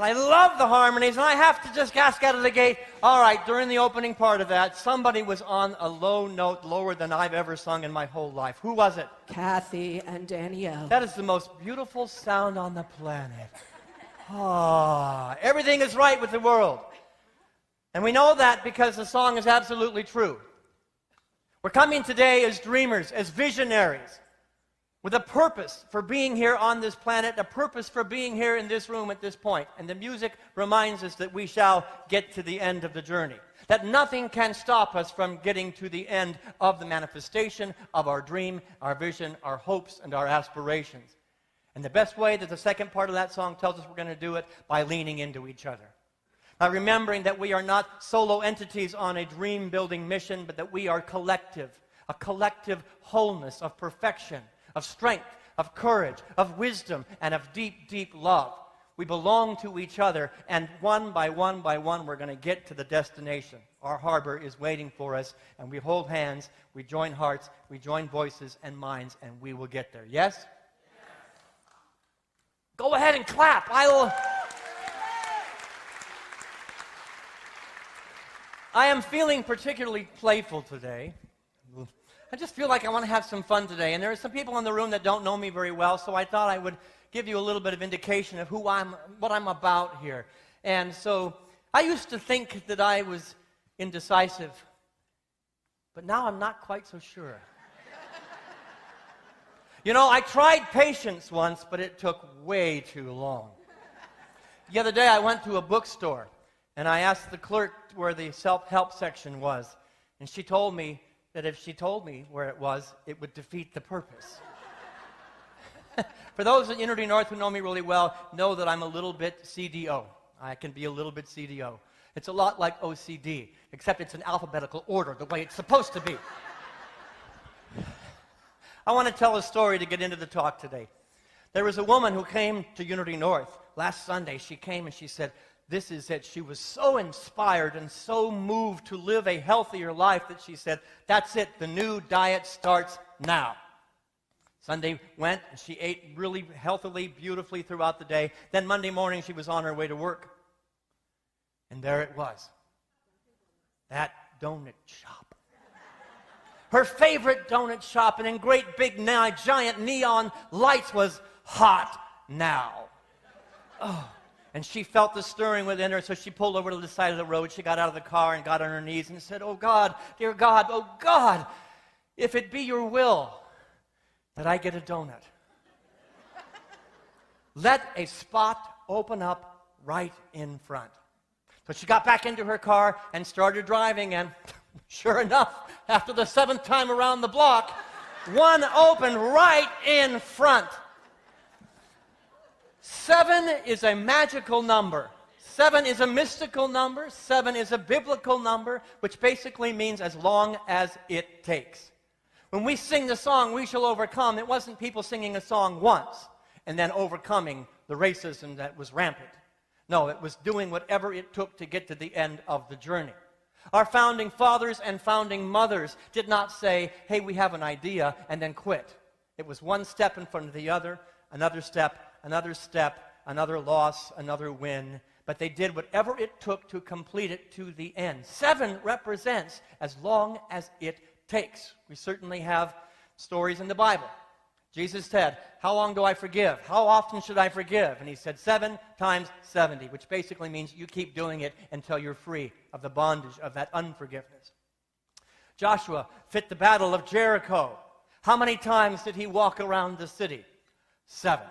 and I love the harmonies, and I have to just ask out of the gate, all right, during the opening part of that, somebody was on a low note lower than I've ever sung in my whole life. Who was it? Kathy and Danielle. That is the most beautiful sound on the planet. Ah, everything is right with the world. And we know that because the song is absolutely true. We're coming today as dreamers, as visionaries, with a purpose for being here on this planet, a purpose for being here in this room at this point. And the music reminds us that we shall get to the end of the journey, that nothing can stop us from getting to the end of the manifestation of our dream, our vision, our hopes, and our aspirations. And the best way that the second part of that song tells us we're going to do it, by leaning into each other. By remembering that we are not solo entities on a dream-building mission, but that we are collective, a collective wholeness of perfection, of strength, of courage, of wisdom, and of deep, deep love. We belong to each other, and one by one by one, we're going to get to the destination. Our harbor is waiting for us, and we hold hands, we join hearts, we join voices and minds, and we will get there. Yes? Yes. Go ahead and clap. I am feeling particularly playful today. I just feel like I want to have some fun today. And there are some people in the room that don't know me very well, so I thought I would give you a little bit of indication of what I'm about here. And so I used to think that I was indecisive, but now I'm not quite so sure. You know, I tried patience once, but it took way too long. The other day I went to a bookstore, and I asked the clerk where the self-help section was, and she told me that if she told me where it was, it would defeat the purpose. For those in Unity North who know me really well, know that I'm a little bit CDO. I can be a little bit CDO. It's a lot like OCD, except it's in alphabetical order, the way it's supposed to be. I want to tell a story to get into the talk today. There was a woman who came to Unity North last Sunday. She came and she said, this is it. She was so inspired and so moved to live a healthier life that she said, that's it, the new diet starts now. Sunday went, and she ate really healthily, beautifully throughout the day. Then Monday morning, she was on her way to work. And there it was, that donut shop. Her favorite donut shop, and in great big giant neon lights, was hot now. Oh. And she felt the stirring within her, so she pulled over to the side of the road. She got out of the car and got on her knees and said, oh God, dear God, oh God, if it be your will that I get a donut, let a spot open up right in front. So she got back into her car and started driving, and sure enough, after the 7th time around the block, one opened right in front. 7 is a magical number. 7 is a mystical number. 7 is a biblical number, which basically means as long as it takes. When we sing the song, We Shall Overcome, it wasn't people singing a song once and then overcoming the racism that was rampant. No, it was doing whatever it took to get to the end of the journey. Our founding fathers and founding mothers did not say, hey, we have an idea, and then quit. It was one step in front of the other, another step, another loss, another win. But they did whatever it took to complete it to the end. 7 represents as long as it takes. We certainly have stories in the Bible. Jesus said, how long do I forgive? How often should I forgive? And he said 7 times 70, which basically means you keep doing it until you're free of the bondage of that unforgiveness. Joshua fit the battle of Jericho. How many times did he walk around the city? 7.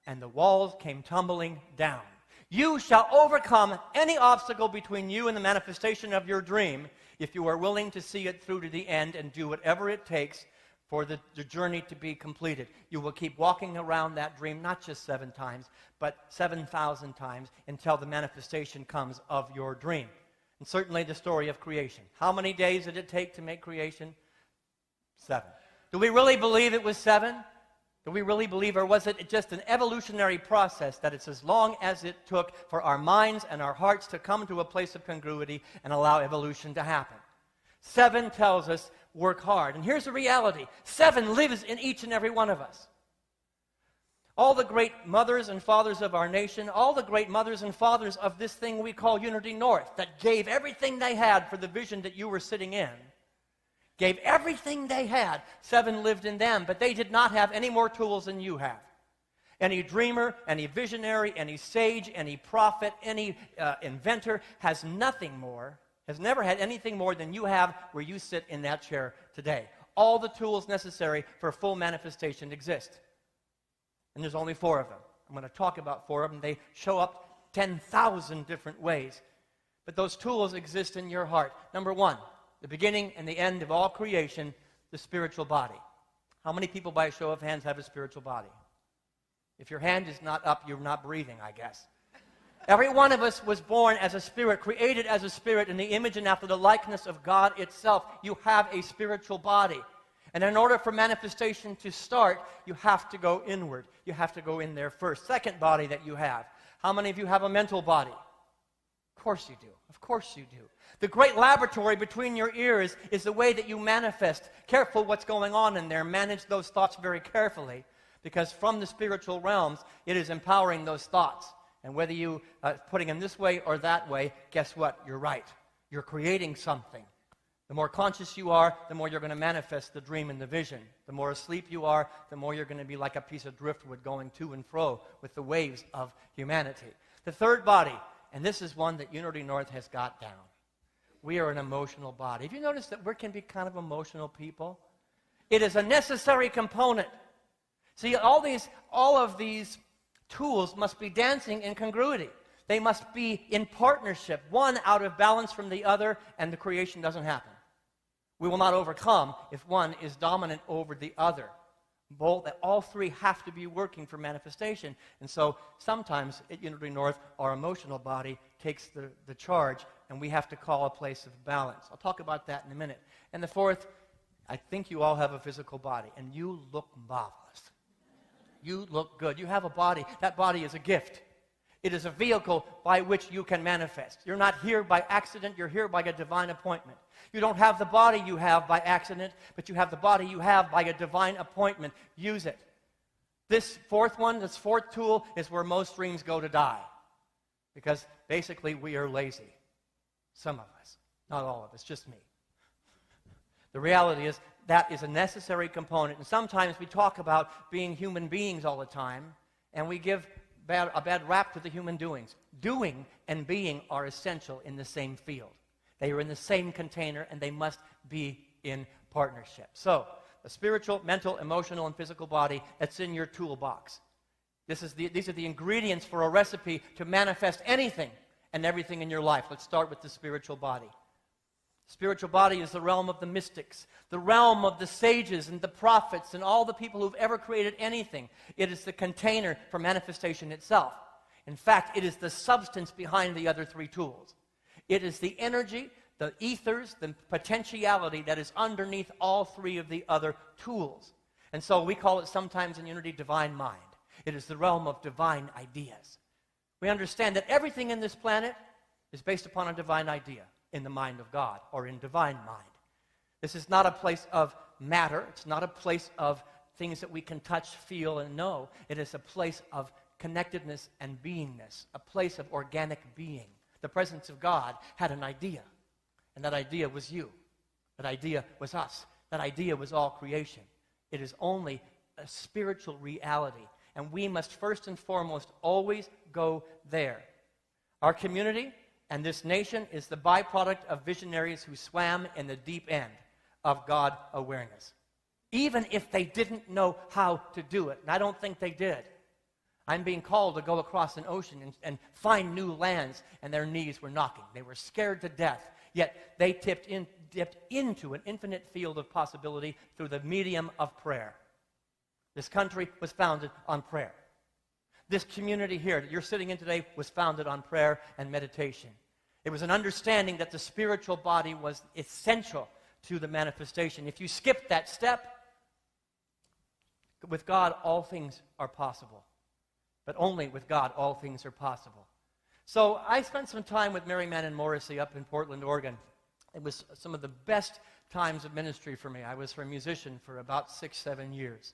And the walls came tumbling down. You shall overcome any obstacle between you and the manifestation of your dream if you are willing to see it through to the end and do whatever it takes for the journey to be completed. You will keep walking around that dream, not just 7 times, but 7,000 times until the manifestation comes of your dream. And certainly the story of creation. How many days did it take to make creation? 7. Do we really believe it was 7? Do we really believe, or was it just an evolutionary process that it's as long as it took for our minds and our hearts to come to a place of congruity and allow evolution to happen? 7 tells us work hard. And here's the reality. 7 lives in each and every one of us. All the great mothers and fathers of our nation, all the great mothers and fathers of this thing we call Unity North, that gave everything they had for the vision that you were sitting in, gave everything they had. 7 lived in them, but they did not have any more tools than you have. Any dreamer, any visionary, any sage, any prophet, any inventor has nothing more, has never had anything more than you have where you sit in that chair today. All the tools necessary for full manifestation exist. And there's only 4 of them. I'm going to talk about 4 of them. They show up 10,000 different ways. But those tools exist in your heart. Number 1, the beginning and the end of all creation, the spiritual body. How many people, by a show of hands, have a spiritual body? If your hand is not up, you're not breathing, I guess. Every one of us was born as a spirit, created as a spirit in the image and after the likeness of God itself. You have a spiritual body. And in order for manifestation to start, you have to go inward. You have to go in there first. Second body that you have. How many of you have a mental body? Of course you do. Of course you do. The great laboratory between your ears is the way that you manifest. Careful what's going on in there. Manage those thoughts very carefully, because from the spiritual realms, it is empowering those thoughts. And whether you putting them this way or that way, guess what? You're right. You're creating something. The more conscious you are, the more you're going to manifest the dream and the vision. The more asleep you are, the more you're going to be like a piece of driftwood going to and fro with the waves of humanity. The third body, and this is one that Unity North has got down. We are an emotional body. Have you noticed that we can be kind of emotional people? It is a necessary component. See, all of these tools must be dancing in congruity. They must be in partnership, one out of balance from the other, and the creation doesn't happen. We will not overcome if one is dominant over the other. All 3 have to be working for manifestation. And so sometimes at Unity North, our emotional body takes the charge, and we have to call a place of balance. I'll talk about that in a minute. And the 4th, I think you all have a physical body, and you look marvelous. You look good. You have a body. That body is a gift. It is a vehicle by which you can manifest. You're not here by accident. You're here by a divine appointment. You don't have the body you have by accident, but you have the body you have by a divine appointment. Use it. This 4th one, this 4th tool, is where most dreams go to die. Because basically we are lazy. Some of us. Not all of us, just me. The reality is that is a necessary component. And sometimes we talk about being human beings all the time, and we give a bad rap to the human doings. Doing and being are essential in the same field. They are in the same container, and they must be in partnership. So, the spiritual, mental, emotional, and physical body, that's in your toolbox. These are the ingredients for a recipe to manifest anything and everything in your life. Let's start with the spiritual body. Spiritual body is the realm of the mystics, the realm of the sages and the prophets and all the people who've ever created anything. It is the container for manifestation itself. In fact, it is the substance behind the other 3 tools. It is the energy, the ethers, the potentiality that is underneath all 3 of the other tools. And so we call it sometimes in Unity divine mind. It is the realm of divine ideas. We understand that everything in this planet is based upon a divine idea. In the mind of God, or in divine mind. This is not a place of matter. It's not a place of things that we can touch, feel, and know. It is a place of connectedness and beingness, a place of organic being. The presence of God had an idea, and that idea was you. That idea was us. That idea was all creation. It is only a spiritual reality, and we must first and foremost always go there. Our community and this nation is the byproduct of visionaries who swam in the deep end of God awareness. Even if they didn't know how to do it. And I don't think they did. I'm being called to go across an ocean and find new lands, and their knees were knocking. They were scared to death, yet they dipped into an infinite field of possibility through the medium of prayer. This country was founded on prayer. This community here that you're sitting in today was founded on prayer and meditation. It was an understanding that the spiritual body was essential to the manifestation. If you skip that step, with God all things are possible. But only with God all things are possible. So I spent some time with Mary Mann and Morrissey up in Portland, Oregon. It was some of the best times of ministry for me. I was her musician for about 6-7 years.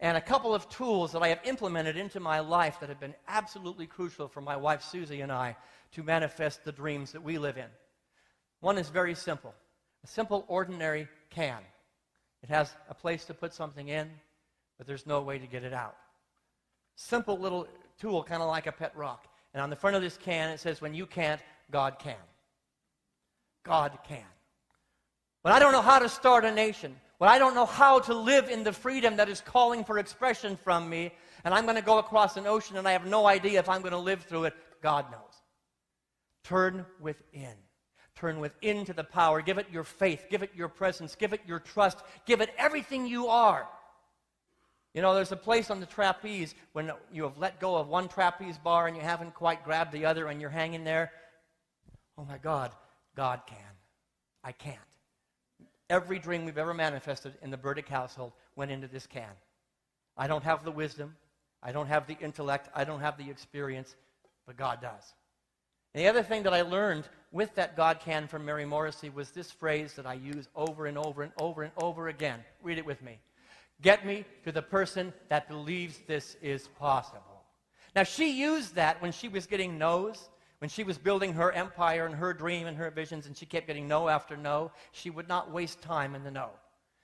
And a couple of tools that I have implemented into my life that have been absolutely crucial for my wife Susie and I to manifest the dreams that we live in. One is very simple. A simple, ordinary can. It has a place to put something in, but there's no way to get it out. Simple little tool, kind of like a pet rock. And on the front of this can, it says, when you can't, God can. God can. When I don't know how to start a nation, when I don't know how to live in the freedom that is calling for expression from me, and I'm going to go across an ocean and I have no idea if I'm going to live through it, God knows. Turn within. Turn within to the power. Give it your faith. Give it your presence. Give it your trust. Give it everything you are. You know, there's a place on the trapeze when you have let go of one trapeze bar and you haven't quite grabbed the other and you're hanging there. Oh my God, God can. I can't. Every dream we've ever manifested in the Burdick household went into this can. I don't have the wisdom. I don't have the intellect. I don't have the experience, but God does. And the other thing that I learned with that God can from Mary Morrissey was this phrase that I use over and over and over and over again. Read it with me. Get me to the person that believes this is possible. Now, she used that when she was getting no's, when she was building her empire and her dream and her visions, and she kept getting no after no. She would not waste time in the no.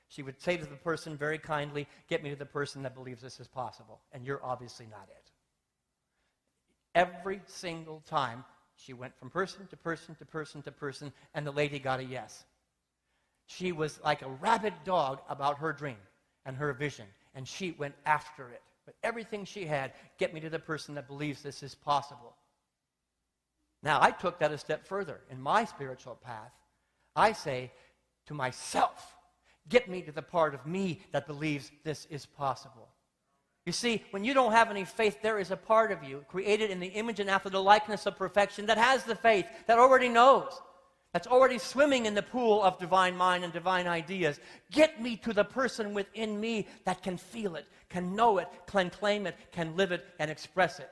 She would say to the person very kindly, get me to the person that believes this is possible, and you're obviously not it. Every single time, she went from person to person to person to person, and the lady got a yes. She was like a rabid dog about her dream and her vision, and she went after it. With everything she had, get me to the person that believes this is possible. Now, I took that a step further. In my spiritual path, I say to myself, get me to the part of me that believes this is possible. You see, when you don't have any faith, there is a part of you created in the image and after the likeness of perfection that has the faith, that already knows, that's already swimming in the pool of divine mind and divine ideas. Get me to the person within me that can feel it, can know it, can claim it, can live it, and express it.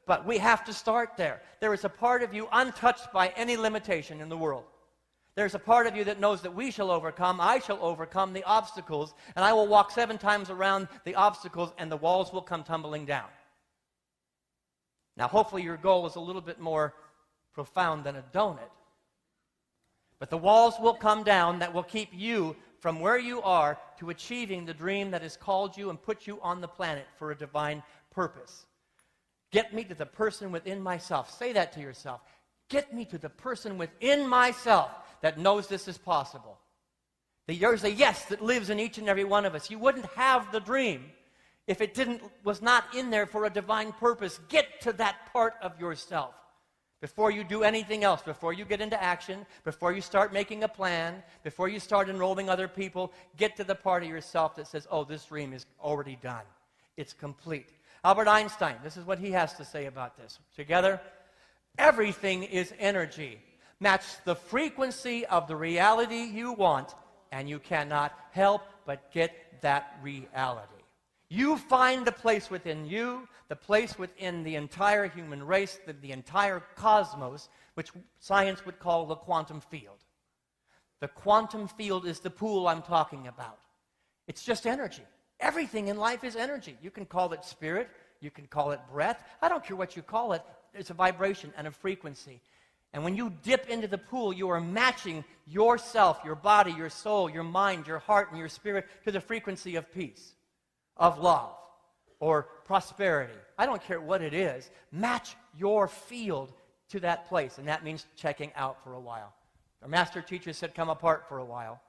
But we have to start there. There is a part of you untouched by any limitation in the world. There's a part of you that knows that we shall overcome, I shall overcome the obstacles, and I will walk 7 times around the obstacles, and the walls will come tumbling down. Now, hopefully your goal is a little bit more profound than a donut. But the walls will come down that will keep you from where you are to achieving the dream that has called you and put you on the planet for a divine purpose. Get me to the person within myself. Say that to yourself. Get me to the person within myself that knows this is possible. There's a yes that lives in each and every one of us. You wouldn't have the dream if it was not in there for a divine purpose. Get to that part of yourself before you do anything else, before you get into action, before you start making a plan, before you start enrolling other people. Get to the part of yourself that says, oh, this dream is already done. It's complete. Albert Einstein, this is what he has to say about this. Together, everything is energy. Match the frequency of the reality you want, and you cannot help but get that reality. You find the place within you, the place within the entire human race, the entire cosmos, which science would call the quantum field. The quantum field is the pool I'm talking about. It's just energy. Everything in life is energy. You can call it spirit. You can call it breath. I don't care what you call it. It's a vibration and a frequency. And when you dip into the pool, you are matching yourself, your body, your soul, your mind, your heart, and your spirit to the frequency of peace, of love, or prosperity. I don't care what it is. Match your field to that place. And that means checking out for a while. Our master teacher said, come apart for a while.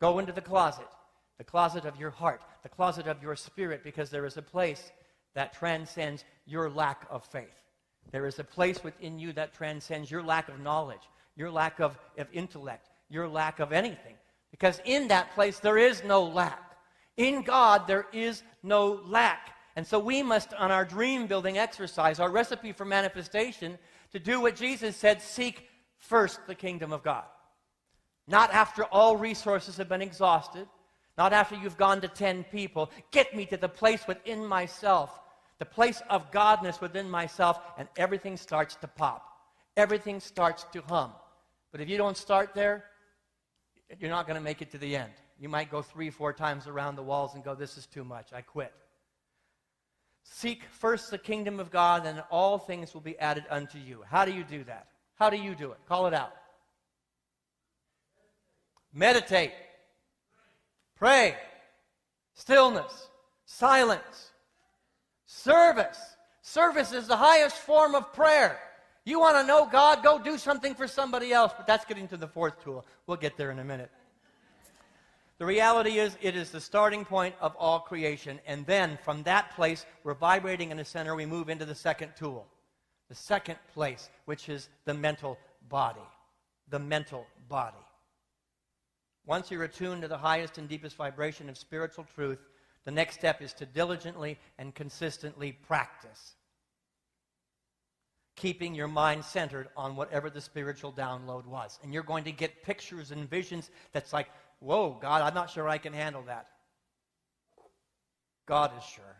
Go into the closet of your heart, the closet of your spirit, because there is a place that transcends your lack of faith. There is a place within you that transcends your lack of knowledge, your lack of intellect, your lack of anything. Because in that place, there is no lack. In God, there is no lack. And so we must, on our dream-building exercise, our recipe for manifestation, to do what Jesus said, seek first the kingdom of God. Not after all resources have been exhausted, not after you've gone to 10 people. Get me to the place within myself, the place of Godness within myself, and everything starts to pop. Everything starts to hum. But if you don't start there, you're not going to make it to the end. You might go 3-4 times around the walls and go, this is too much, I quit. Seek first the kingdom of God, and all things will be added unto you. How do you do that? How do you do it? Call it out. Meditate. Pray. Stillness. Silence. Service. Service is the highest form of prayer. You want to know God, go do something for somebody else. But that's getting to the fourth tool. We'll get there in a minute. The reality is, it is the starting point of all creation. And then, from that place, we're vibrating in the center, we move into the second tool. The second place, which is the mental body. The mental body. Once you're attuned to the highest and deepest vibration of spiritual truth, the next step is to diligently and consistently practice. Keeping your mind centered on whatever the spiritual download was. And you're going to get pictures and visions that's like, whoa, God, I'm not sure I can handle that. God is sure.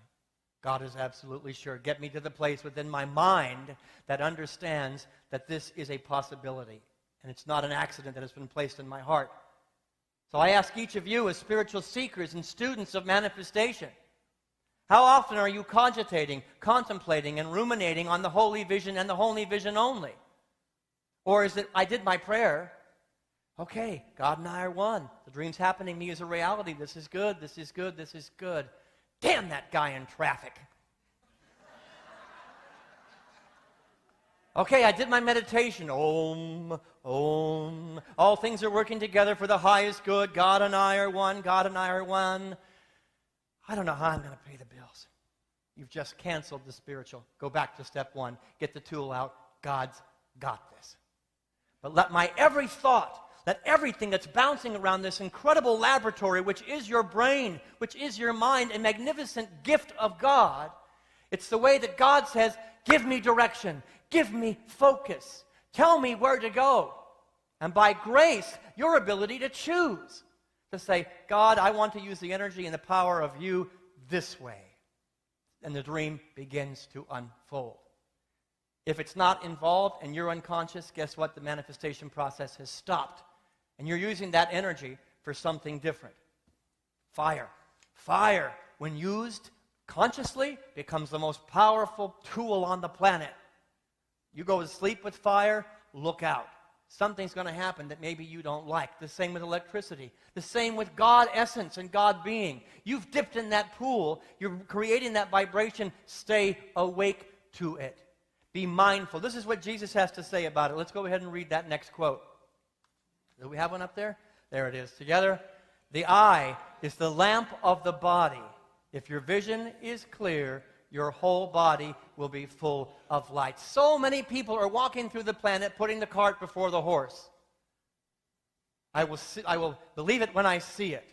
God is absolutely sure. Get me to the place within my mind that understands that this is a possibility. And it's not an accident that has been placed in my heart. So I ask each of you as spiritual seekers and students of manifestation, how often are you cogitating, contemplating, and ruminating on the holy vision and the holy vision only? Or is it, I did my prayer, okay, God and I are one. The dream's happening to me as a reality. This is good, this is good, this is good. Damn that guy in traffic. Okay, I did my meditation. Om, Om. All things are working together for the highest good. God and I are one. God and I are one. I don't know how I'm going to pay the bills. You've just canceled the spiritual. Go back to step one. Get the tool out. God's got this. But let my every thought, let everything that's bouncing around this incredible laboratory, which is your brain, which is your mind, a magnificent gift of God, it's the way that God says, give me direction. Give me focus. Tell me where to go. And by grace, your ability to choose. To say, God, I want to use the energy and the power of you this way. And the dream begins to unfold. If it's not involved and you're unconscious, guess what? The manifestation process has stopped. And you're using that energy for something different. Fire. Fire, when used consciously, becomes the most powerful tool on the planet. You go to sleep with fire, look out. Something's going to happen that maybe you don't like. The same with electricity. The same with God essence and God being. You've dipped in that pool. You're creating that vibration. Stay awake to it. Be mindful. This is what Jesus has to say about it. Let's go ahead and read that next quote. Do we have one up there? There it is. Together. The eye is the lamp of the body. If your vision is clear, your whole body will be full of light. So many people are walking through the planet putting the cart before the horse. I will believe it when I see it.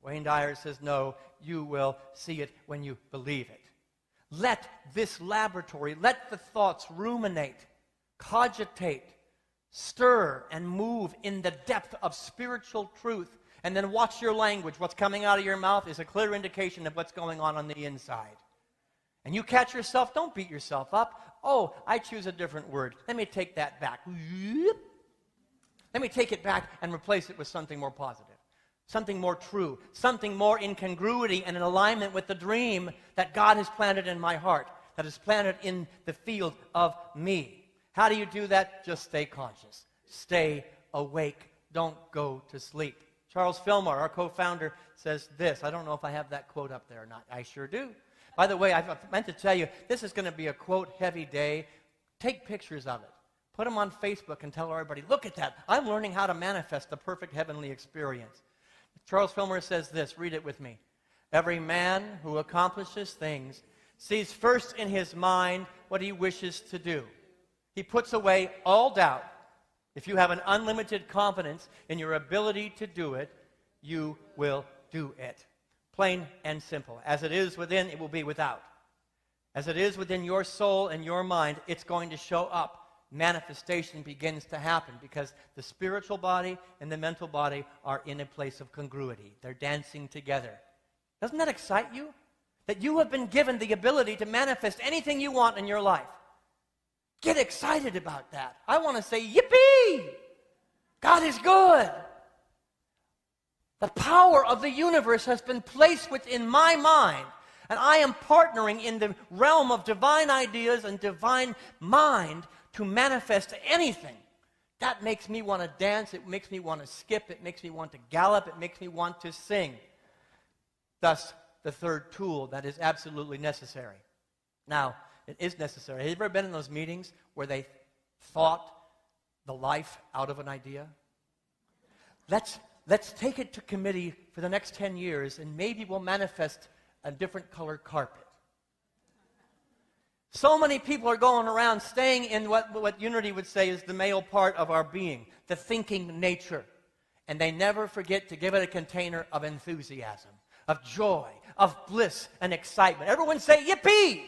Wayne Dyer says, no, you will see it when you believe it. Let this laboratory, let the thoughts ruminate, cogitate, stir, and move in the depth of spiritual truth. And then watch your language. What's coming out of your mouth is a clear indication of what's going on the inside. And you catch yourself, don't beat yourself up. Oh, I choose a different word. Let me take that back. Let me take it back and replace it with something more positive, something more true, something more in congruity and in alignment with the dream that God has planted in my heart, that is planted in the field of me. How do you do that? Just stay conscious. Stay awake. Don't go to sleep. Charles Fillmore, our co-founder, says this. I don't know if I have that quote up there or not. I sure do. By the way, I meant to tell you, this is going to be a quote-heavy day. Take pictures of it. Put them on Facebook and tell everybody, look at that. I'm learning how to manifest the perfect heavenly experience. Charles Fillmore says this. Read it with me. Every man who accomplishes things sees first in his mind what he wishes to do. He puts away all doubt. If you have an unlimited confidence in your ability to do it, you will do it. Plain and simple. As it is within, it will be without. As it is within your soul and your mind, it's going to show up. Manifestation begins to happen because the spiritual body and the mental body are in a place of congruity. They're dancing together. Doesn't that excite you? That you have been given the ability to manifest anything you want in your life. Get excited about that. I want to say, yippee! God is good. The power of the universe has been placed within my mind, and I am partnering in the realm of divine ideas and divine mind to manifest anything. That makes me want to dance, it makes me want to skip, it makes me want to gallop, it makes me want to sing. Thus, the third tool that is absolutely necessary. Now, it is necessary. Have you ever been in those meetings where they thought the life out of an idea? Let's take it to committee for the next 10 years, and maybe we'll manifest a different colored carpet. So many people are going around staying in what Unity would say is the male part of our being, the thinking nature. And they never forget to give it a container of enthusiasm, of joy, of bliss and excitement. Everyone say, yippee!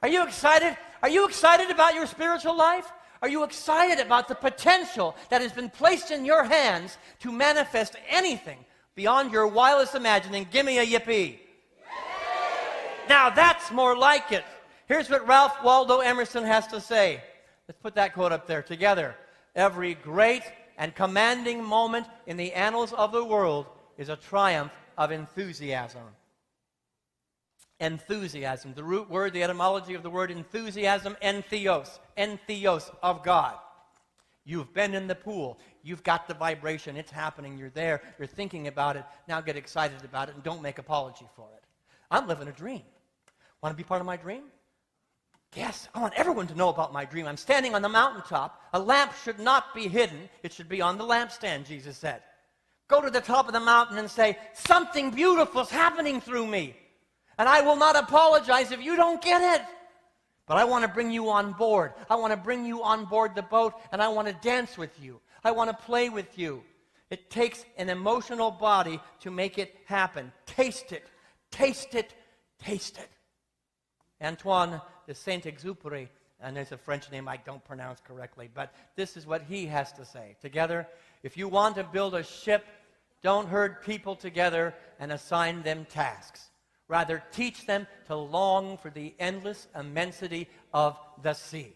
Are you excited? Are you excited about your spiritual life? Are you excited about the potential that has been placed in your hands to manifest anything beyond your wildest imagining? Give me a yippee. Now that's more like it. Here's what Ralph Waldo Emerson has to say. Let's put that quote up there together. Every great and commanding moment in the annals of the world is a triumph of enthusiasm. Enthusiasm. The root word, the etymology of the word enthusiasm, entheos of God. You've been in the pool. You've got the vibration. It's happening. You're there. You're thinking about it. Now get excited about it and don't make apology for it. I'm living a dream. Want to be part of my dream? Yes, I want everyone to know about my dream. I'm standing on the mountaintop. A lamp should not be hidden. It should be on the lampstand, Jesus said. Go to the top of the mountain and say, something beautiful is happening through me. And I will not apologize if you don't get it. But I want to bring you on board. I want to bring you on board the boat, and I want to dance with you. I want to play with you. It takes an emotional body to make it happen. Taste it. Taste it. Taste it. Antoine de Saint-Exupéry, and there's a French name I don't pronounce correctly, but this is what he has to say. Together, if you want to build a ship, don't herd people together and assign them tasks. Rather, teach them to long for the endless immensity of the sea.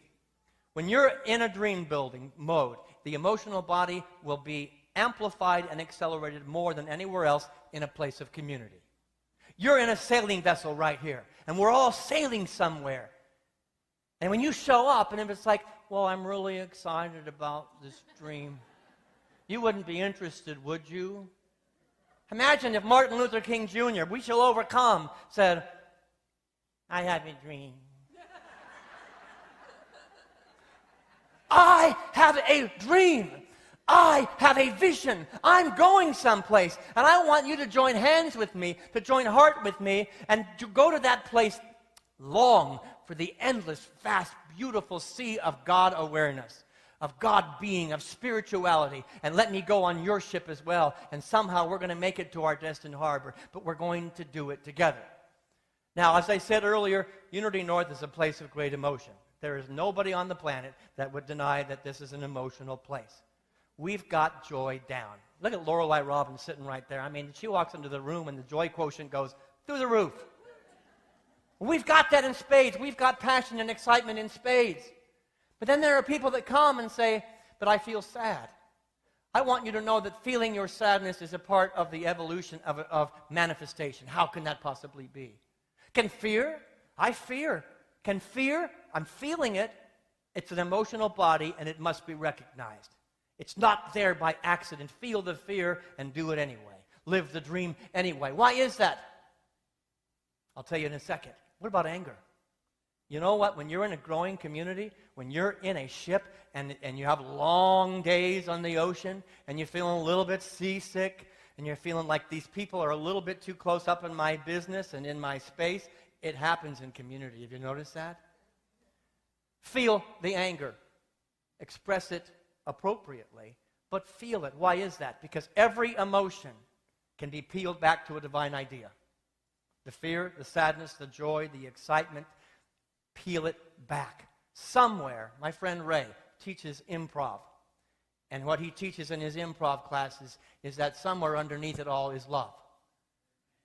When you're in a dream building mode, the emotional body will be amplified and accelerated more than anywhere else in a place of community. You're in a sailing vessel right here, and we're all sailing somewhere. And when you show up, and if it's like, well, I'm really excited about this dream, you wouldn't be interested, would you? Imagine if Martin Luther King Jr., we shall overcome, said, I have a dream. I have a dream. I have a vision. I'm going someplace, and I want you to join hands with me, to join heart with me, and to go to that place. Long for the endless, vast, beautiful sea of God awareness, of God being, of spirituality, and let me go on your ship as well, and somehow we're going to make it to our destined harbor, but we're going to do it together. Now, as I said earlier, Unity North is a place of great emotion. There is nobody on the planet that would deny that this is an emotional place. We've got joy down. Look at Lorelei Robbins sitting right there. I mean, she walks into the room and the joy quotient goes through the roof. We've got that in spades. We've got passion and excitement in spades. But then there are people that come and say, but I feel sad. I want you to know that feeling your sadness is a part of the evolution of manifestation. How can that possibly be? Can fear? I fear. Can fear? I'm feeling it. It's an emotional body, and it must be recognized. It's not there by accident. Feel the fear and do it anyway. Live the dream anyway. Why is that? I'll tell you in a second. What about anger? You know what? When you're in a growing community, when you're in a ship and you have long days on the ocean and you're feeling a little bit seasick and you're feeling like these people are a little bit too close up in my business and in my space, it happens in community. Have you noticed that? Feel the anger. Express it appropriately, but feel it. Why is that? Because every emotion can be peeled back to a divine idea. The fear, the sadness, the joy, the excitement, peel it back. Somewhere, my friend Ray teaches improv. And what he teaches in his improv classes is that somewhere underneath it all is love.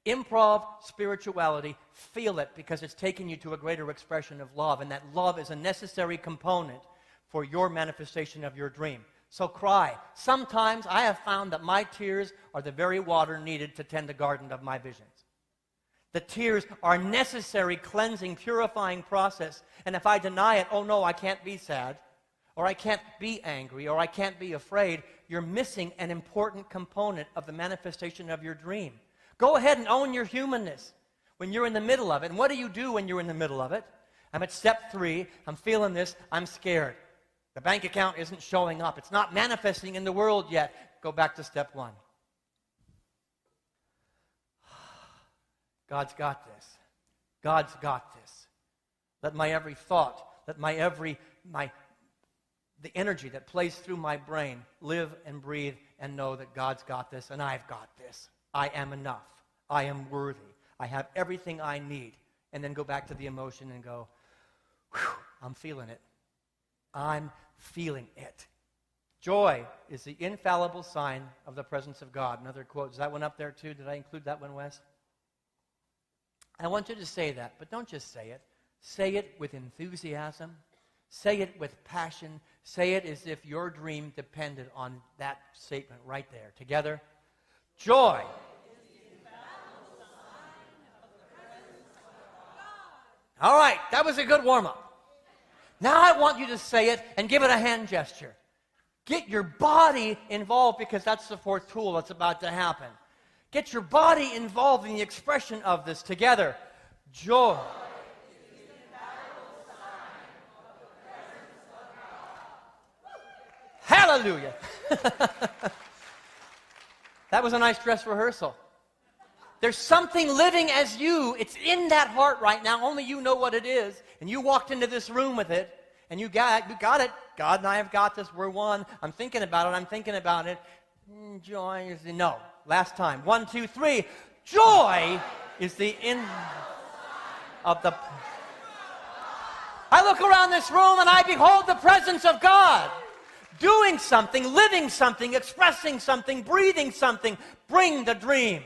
Improv, spirituality, feel it because it's taking you to a greater expression of love. And that love is a necessary component for your manifestation of your dream. So cry. Sometimes I have found that my tears are the very water needed to tend the garden of my visions. The tears are a necessary cleansing, purifying process. And if I deny it, oh no, I can't be sad, or I can't be angry, or I can't be afraid, you're missing an important component of the manifestation of your dream. Go ahead and own your humanness when you're in the middle of it. And what do you do when you're in the middle of it? I'm at step 3. I'm feeling this. I'm scared. The bank account isn't showing up. It's not manifesting in the world yet. Go back to step 1. God's got this. God's got this. Let my every thought, let the energy that plays through my brain live and breathe and know that God's got this and I've got this. I am enough. I am worthy. I have everything I need. And then go back to the emotion and go, I'm feeling it. I'm feeling it. Joy is the infallible sign of the presence of God. Another quote. Is that one up there too? Did I include that one, Wes? I want you to say that, but don't just say it. Say it with enthusiasm. Say it with passion. Say it as if your dream depended on that statement right there. Together. Joy. All right, that was a good warm-up. Now I want you to say it and give it a hand gesture. Get your body involved because that's the 4th tool that's about to happen. Get your body involved in the expression of this together. Joy. Hallelujah. That was a nice dress rehearsal. There's something living as you. It's in that heart right now. Only you know what it is. And you walked into this room with it. And you got it. God and I have got this. We're one. I'm thinking about it. Joy is the... No. Last time. 1, 2, 3. Joy is the of the... I look around this room and I behold the presence of God. Doing something, living something, expressing something, breathing something. Bring the dream.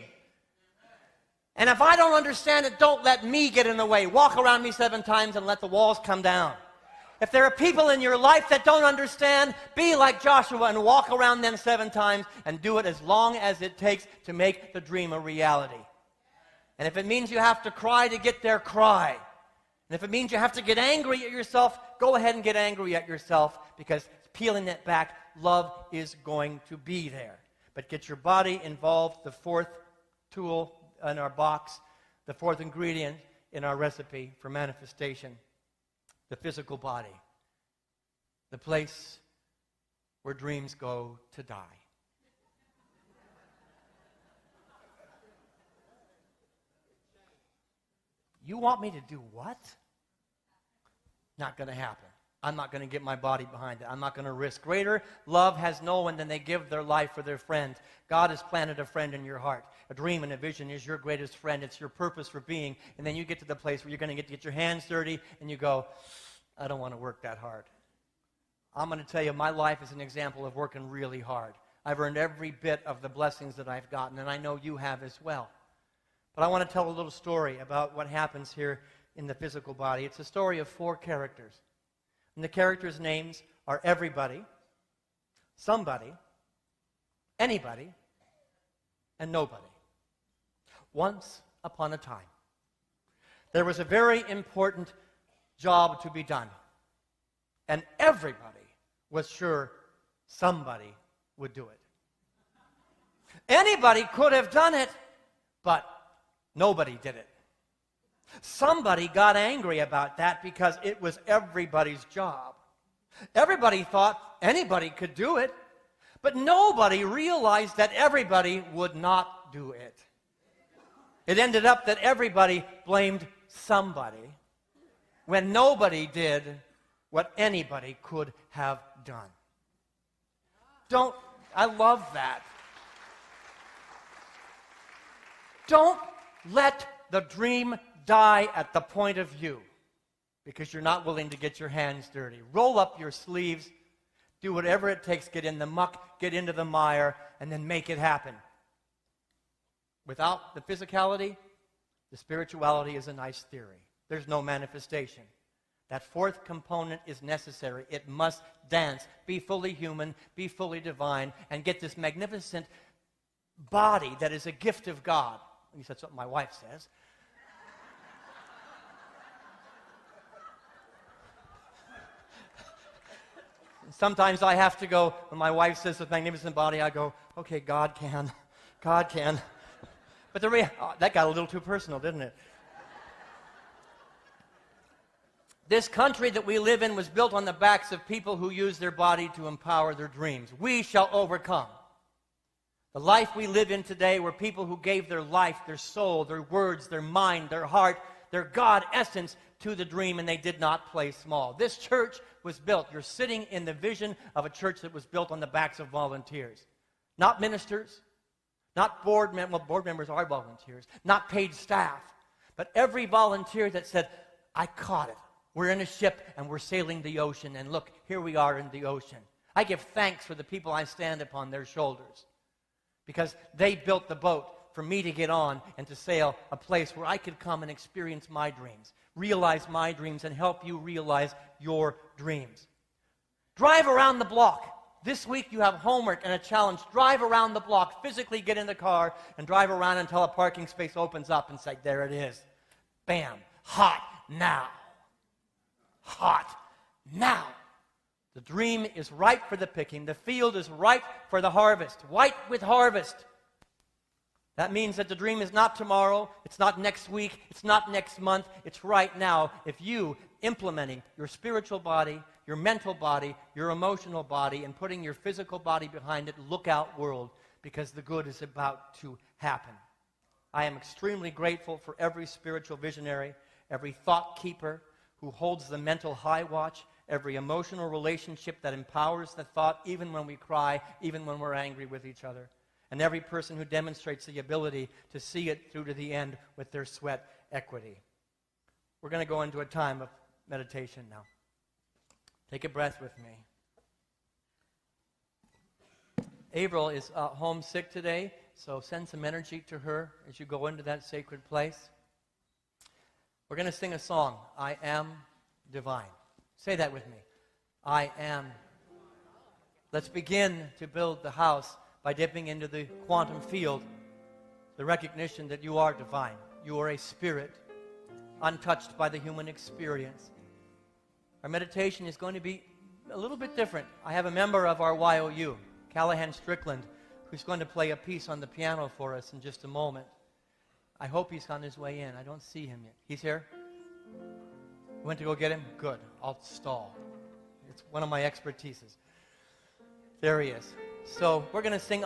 And if I don't understand it, don't let me get in the way. Walk around me 7 times and let the walls come down. If there are people in your life that don't understand, be like Joshua and walk around them 7 times and do it as long as it takes to make the dream a reality. And if it means you have to cry to get there, cry. And if it means you have to get angry at yourself, go ahead and get angry at yourself, because peeling it back, love is going to be there. But get your body involved. The 4th tool in our box, the 4th ingredient in our recipe for manifestation. The physical body, the place where dreams go to die. You want me to do what? Not going to happen. I'm not going to get my body behind it. I'm not going to risk. Greater love has no one than they give their life for their friend. God has planted a friend in your heart. A dream and a vision is your greatest friend. It's your purpose for being. And then you get to the place where you're going to get your hands dirty and you go, I don't want to work that hard. I'm going to tell you, my life is an example of working really hard. I've earned every bit of the blessings that I've gotten, and I know you have as well. But I want to tell a little story about what happens here in the physical body. It's a story of 4 characters. And the characters' names are everybody, somebody, anybody, and nobody. Once upon a time, there was a very important job to be done. And everybody was sure somebody would do it. Anybody could have done it, but nobody did it. Somebody got angry about that because it was everybody's job. Everybody thought anybody could do it, but nobody realized that everybody would not do it. It ended up that everybody blamed somebody when nobody did what anybody could have done. I love that. Don't let the dream die at the point of view because you're not willing to get your hands dirty. Roll up your sleeves, do whatever it takes, get in the muck, get into the mire, and then make it happen. Without the physicality, the spirituality is a nice theory. There's no manifestation. That fourth component is necessary. It must dance, be fully human, be fully divine, and get this magnificent body that is a gift of God. At least that's what my wife says. Sometimes I have to go, when my wife says the magnificent body, I go, okay, God can. God can. But that got a little too personal, didn't it? This country that we live in was built on the backs of people who use their body to empower their dreams. We shall overcome. The life we live in today were people who gave their life, their soul, their words, their mind, their heart, their God essence to the dream, and they did not play small. This church was built. You're sitting in the vision of a church that was built on the backs of volunteers. Not ministers, not board members. Well, board members are volunteers. Not paid staff. But every volunteer that said, I caught it. We're in a ship and we're sailing the ocean, and look, here we are in the ocean. I give thanks for the people I stand upon their shoulders because they built the boat for me to get on and to sail a place where I could come and experience my dreams, realize my dreams, and help you realize your dreams. Drive around the block. This week you have homework and a challenge. Drive around the block, physically get in the car, and drive around until a parking space opens up and say, there it is. Bam. Hot now. Hot now. The dream is ripe for the picking. The field is ripe for the harvest. White with harvest. That means that the dream is not tomorrow, it's not next week, it's not next month, it's right now. If you, implementing your spiritual body, your mental body, your emotional body, and putting your physical body behind it, look out, world, because the good is about to happen. I am extremely grateful for every spiritual visionary, every thought keeper who holds the mental high watch, every emotional relationship that empowers the thought, even when we cry, even when we're angry with each other, and every person who demonstrates the ability to see it through to the end with their sweat equity. We're going to go into a time of meditation now. Take a breath with me. Avril is homesick today, so send some energy to her as you go into that sacred place. We're going to sing a song, I Am Divine. Say that with me. I am. Let's begin to build the house by dipping into the quantum field, the recognition that you are divine. You are a spirit, untouched by the human experience. Our meditation is going to be a little bit different. I have a member of our YOU, Callahan Strickland, who's going to play a piece on the piano for us in just a moment. I hope he's on his way in. I don't see him yet. He's here? You went to go get him? Good. I'll stall. It's one of my expertises. There he is. So we're going to sing